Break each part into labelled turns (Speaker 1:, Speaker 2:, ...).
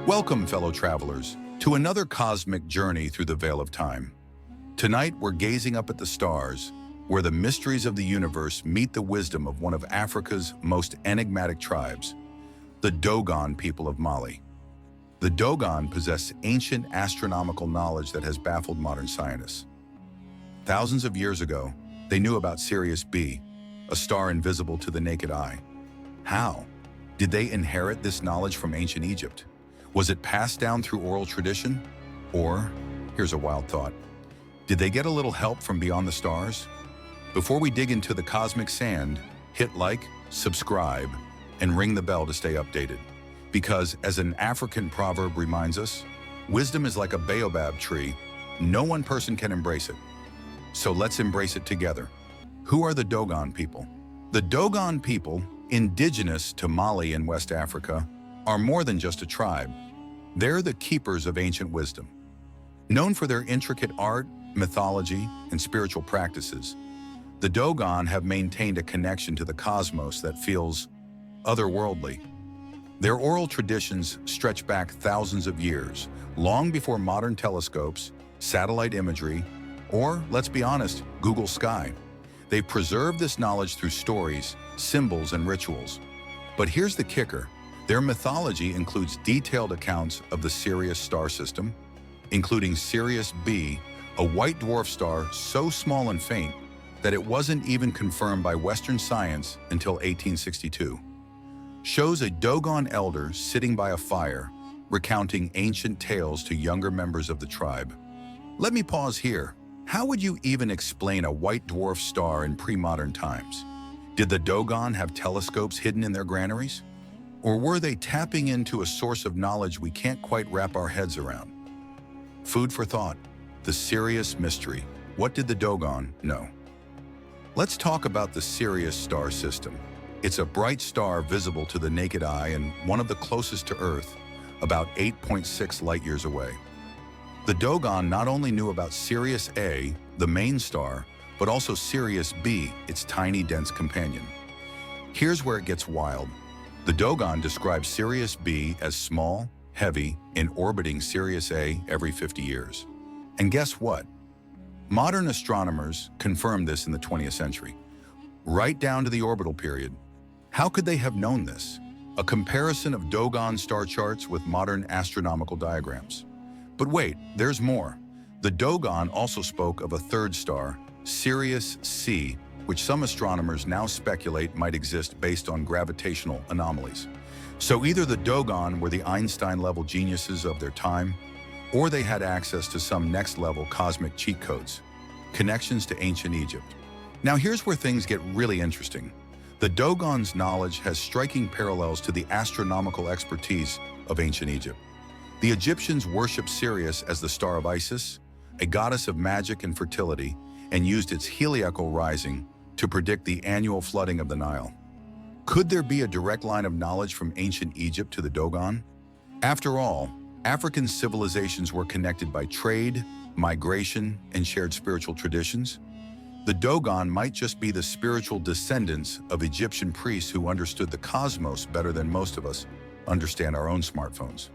Speaker 1: Welcome, fellow travelers, to another cosmic journey through the veil of time. Tonight, we're gazing up at the stars, where the mysteries of the universe meet the wisdom of one of Africa's most enigmatic tribes, the Dogon people of Mali. The Dogon possess ancient astronomical knowledge that has baffled modern scientists. Thousands of years ago, they knew about Sirius B, a star invisible to the naked eye. How? Did they inherit this knowledge from ancient Egypt? Was it passed down through oral tradition? Or, here's a wild thought, did they get a little help from beyond the stars? Before we dig into the cosmic sand, hit like, subscribe, and ring the bell to stay updated. Because, as an African proverb reminds us, wisdom is like a baobab tree. No one person can embrace it. So let's embrace it together. Who are the Dogon people? The Dogon people, indigenous to Mali and West Africa, are more than just a tribe. They're the keepers of ancient wisdom. Known for their intricate art, mythology, and spiritual practices, the Dogon have maintained a connection to the cosmos that feels otherworldly. Their oral traditions stretch back thousands of years, long before modern telescopes, satellite imagery, or, let's be honest, Google Sky. They've preserved this knowledge through stories, symbols, and rituals. But here's the kicker. Their mythology includes detailed accounts of the Sirius star system, including Sirius B, a white dwarf star so small and faint that it wasn't even confirmed by Western science until 1862. Shows a Dogon elder sitting by a fire, recounting ancient tales to younger members of the tribe. Let me pause here. How would you even explain a white dwarf star in pre-modern times? Did the Dogon have telescopes hidden in their granaries? Or were they tapping into a source of knowledge we can't quite wrap our heads around? Food for thought. The Sirius mystery. What did the Dogon know? Let's talk about the Sirius star system. It's a bright star visible to the naked eye and one of the closest to Earth, about 8.6 light years away. The Dogon not only knew about Sirius A, the main star, but also Sirius B, its tiny, dense companion. Here's where it gets wild. The Dogon describes Sirius B as small, heavy, and orbiting Sirius A every 50 years. And guess what? Modern astronomers confirmed this in the 20th century, right down to the orbital period. How could they have known this? A comparison of Dogon star charts with modern astronomical diagrams. But wait, there's more. The Dogon also spoke of a third star, Sirius C, which some astronomers now speculate might exist based on gravitational anomalies. So either the Dogon were the Einstein-level geniuses of their time, or they had access to some next-level cosmic cheat codes, connections to ancient Egypt. Now here's where things get really interesting. The Dogon's knowledge has striking parallels to the astronomical expertise of ancient Egypt. The Egyptians worshipped Sirius as the star of Isis, a goddess of magic and fertility, and used its heliacal rising to predict the annual flooding of the Nile. Could there be a direct line of knowledge from ancient Egypt to the Dogon? After all, African civilizations were connected by trade, migration, and shared spiritual traditions. The Dogon might just be the spiritual descendants of Egyptian priests who understood the cosmos better than most of us understand our own smartphones.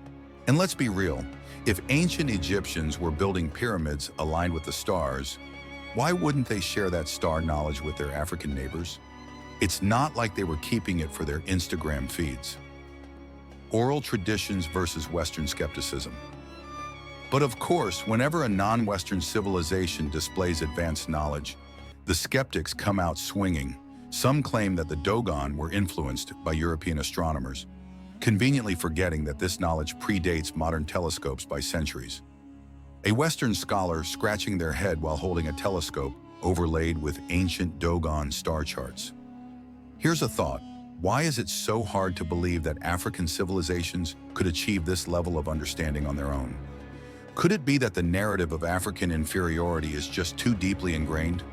Speaker 1: And let's be real, if ancient Egyptians were building pyramids aligned with the stars, why wouldn't they share that star knowledge with their African neighbors? It's not like they were keeping it for their Instagram feeds. Oral traditions versus Western skepticism. But of course, whenever a non-Western civilization displays advanced knowledge, the skeptics come out swinging. Some claim that the Dogon were influenced by European astronomers, conveniently forgetting that this knowledge predates modern telescopes by centuries. A Western scholar scratching their head while holding a telescope overlaid with ancient Dogon star charts. Here's a thought. Why is it so hard to believe that African civilizations could achieve this level of understanding on their own? Could it be that the narrative of African inferiority is just too deeply ingrained?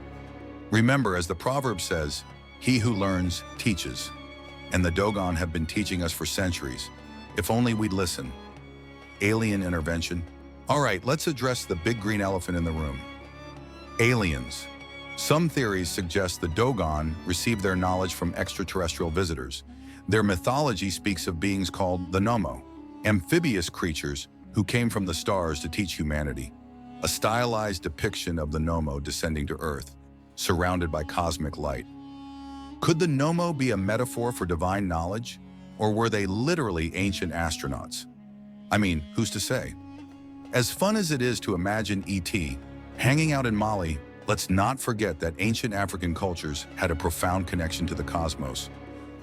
Speaker 1: Remember, as the proverb says, he who learns teaches. And the Dogon have been teaching us for centuries. If only we'd listen. Alien intervention. All right, let's address the big green elephant in the room. Aliens. Some theories suggest the Dogon received their knowledge from extraterrestrial visitors. Their mythology speaks of beings called the Nomo, amphibious creatures who came from the stars to teach humanity, a stylized depiction of the Nomo descending to Earth, surrounded by cosmic light. Could the Nomo be a metaphor for divine knowledge, or were they literally ancient astronauts? I mean, who's to say? As fun as it is to imagine E.T. hanging out in Mali, let's not forget that ancient African cultures had a profound connection to the cosmos,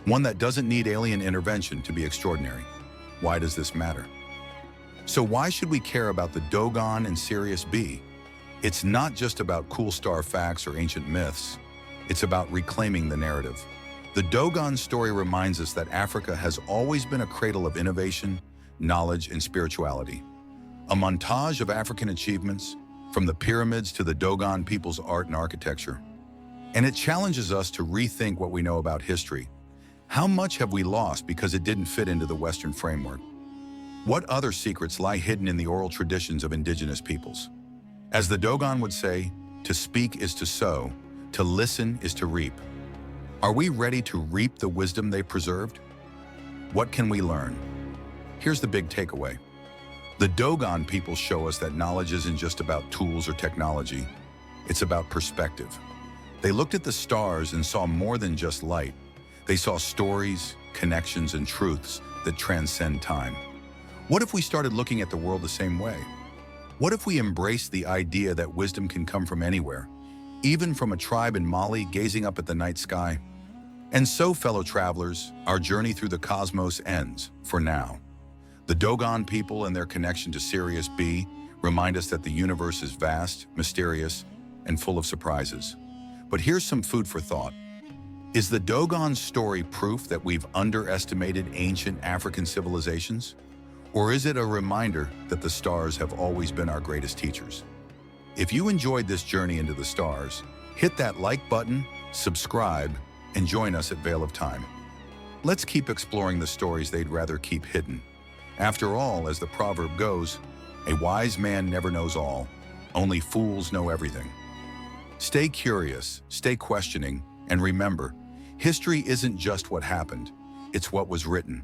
Speaker 1: one that doesn't need alien intervention to be extraordinary. Why does this matter? So why should we care about the Dogon and Sirius B? It's not just about cool star facts or ancient myths. It's about reclaiming the narrative. The Dogon story reminds us that Africa has always been a cradle of innovation, knowledge, and spirituality. A montage of African achievements, from the pyramids to the Dogon people's art and architecture. And it challenges us to rethink what we know about history. How much have we lost because it didn't fit into the Western framework? What other secrets lie hidden in the oral traditions of indigenous peoples? As the Dogon would say, to speak is to sow, to listen is to reap. Are we ready to reap the wisdom they preserved? What can we learn? Here's the big takeaway. The Dogon people show us that knowledge isn't just about tools or technology. It's about perspective. They looked at the stars and saw more than just light. They saw stories, connections, and truths that transcend time. What if we started looking at the world the same way? What if we embraced the idea that wisdom can come from anywhere, even from a tribe in Mali gazing up at the night sky? And so, fellow travelers, our journey through the cosmos ends, for now. The Dogon people and their connection to Sirius B remind us that the universe is vast, mysterious, and full of surprises. But here's some food for thought. Is the Dogon story proof that we've underestimated ancient African civilizations? Or is it a reminder that the stars have always been our greatest teachers? If you enjoyed this journey into the stars, hit that like button, subscribe, and join us at Veil of Time. Let's keep exploring the stories they'd rather keep hidden. After all, as the proverb goes, a wise man never knows all, only fools know everything. Stay curious, stay questioning, and remember, history isn't just what happened, it's what was written.